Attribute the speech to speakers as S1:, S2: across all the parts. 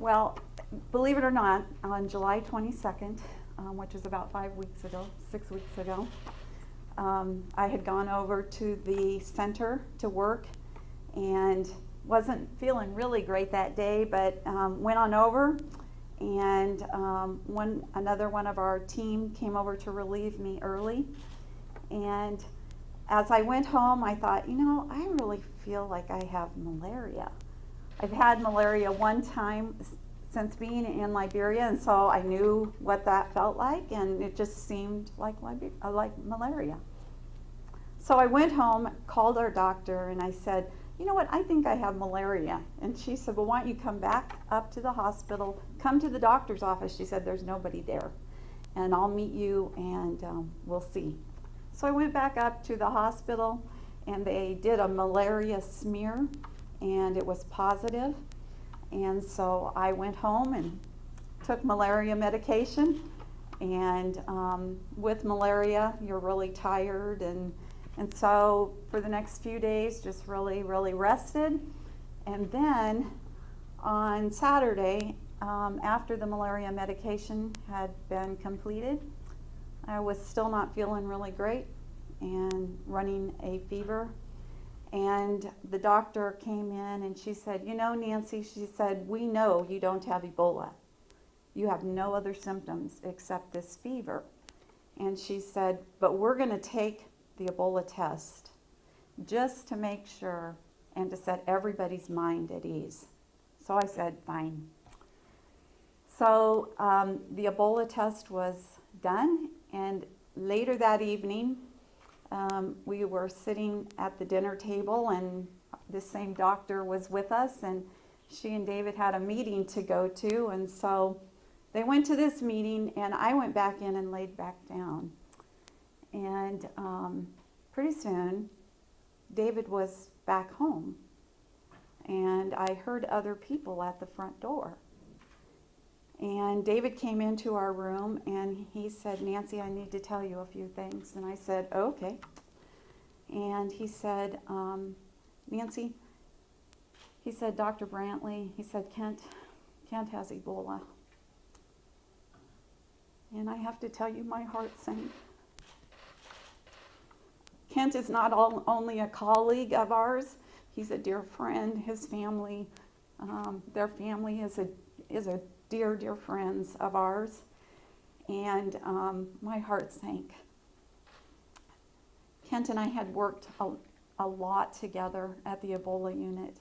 S1: Well, believe it or not, on July 22nd, which is about 6 weeks ago, I had gone over to the center to work and wasn't feeling really great that day, but went on over, and another one of our team came over to relieve me early. And as I went home, I thought, I really feel like I have malaria. I've had malaria one time since being in Liberia, and so I knew what that felt like, and it just seemed like malaria. So I went home, called our doctor, and I said, you know what, I think I have malaria. And she said, well, why don't you come back up to the hospital, come to the doctor's office. She said, there's nobody there, and I'll meet you, and we'll see. So I went back up to the hospital, and they did a malaria smear, and it was positive. And so I went home and took malaria medication. And with malaria, you're really tired. And so for the next few days, just really, really rested. And then on Saturday, after the malaria medication had been completed, I was still not feeling really great and running a fever. And the doctor came in and she said, Nancy, she said, we know you don't have Ebola. You have no other symptoms except this fever. And she said, but we're going to take the Ebola test just to make sure and to set everybody's mind at ease. So I said, fine. So the Ebola test was done, and later that evening, we were sitting at the dinner table, and this same doctor was with us, and she and David had a meeting to go to, and so they went to this meeting, and I went back in and laid back down. And pretty soon, David was back home, and I heard other people at the front door. And David came into our room and he said, Nancy, I need to tell you a few things. And I said, okay. And he said, Nancy, he said, Dr. Brantley, he said, Kent has Ebola. And I have to tell you, my heart sank. Kent is not only a colleague of ours, he's a dear friend. His family, their family is a dear, dear friends of ours, and my heart sank. Kent and I had worked a lot together at the Ebola unit.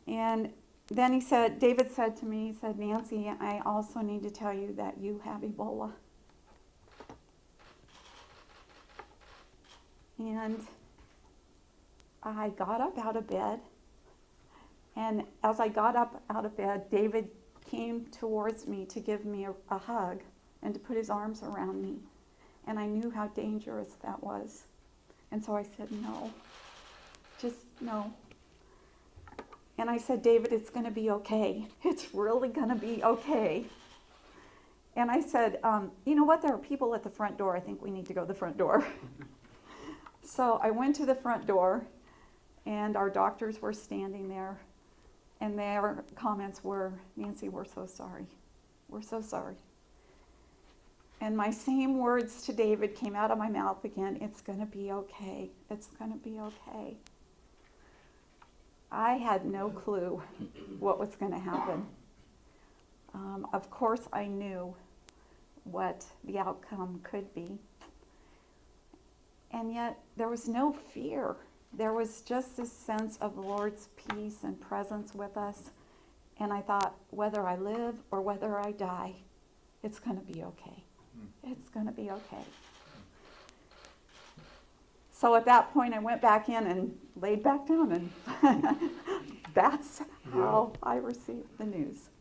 S1: And then David said to me, he said, Nancy, I also need to tell you that you have Ebola. And I got up out of bed, and as I got up out of bed, David came towards me to give me a hug and to put his arms around me. And I knew how dangerous that was. And so I said, no, just no. And I said, David, it's going to be okay. It's really going to be okay. And I said, you know what? There are people at the front door. I think we need to go to the front door. So I went to the front door, and our doctors were standing there. And their comments were, Nancy, we're so sorry. We're so sorry. And my same words to David came out of my mouth again. It's going to be okay. It's going to be okay. I had no clue what was going to happen. Of course, I knew what the outcome could be. And yet, there was no fear. There was just this sense of the Lord's peace and presence with us. And I thought, whether I live or whether I die, it's going to be okay. It's going to be okay. So at that point, I went back in and laid back down, and that's how I received the news.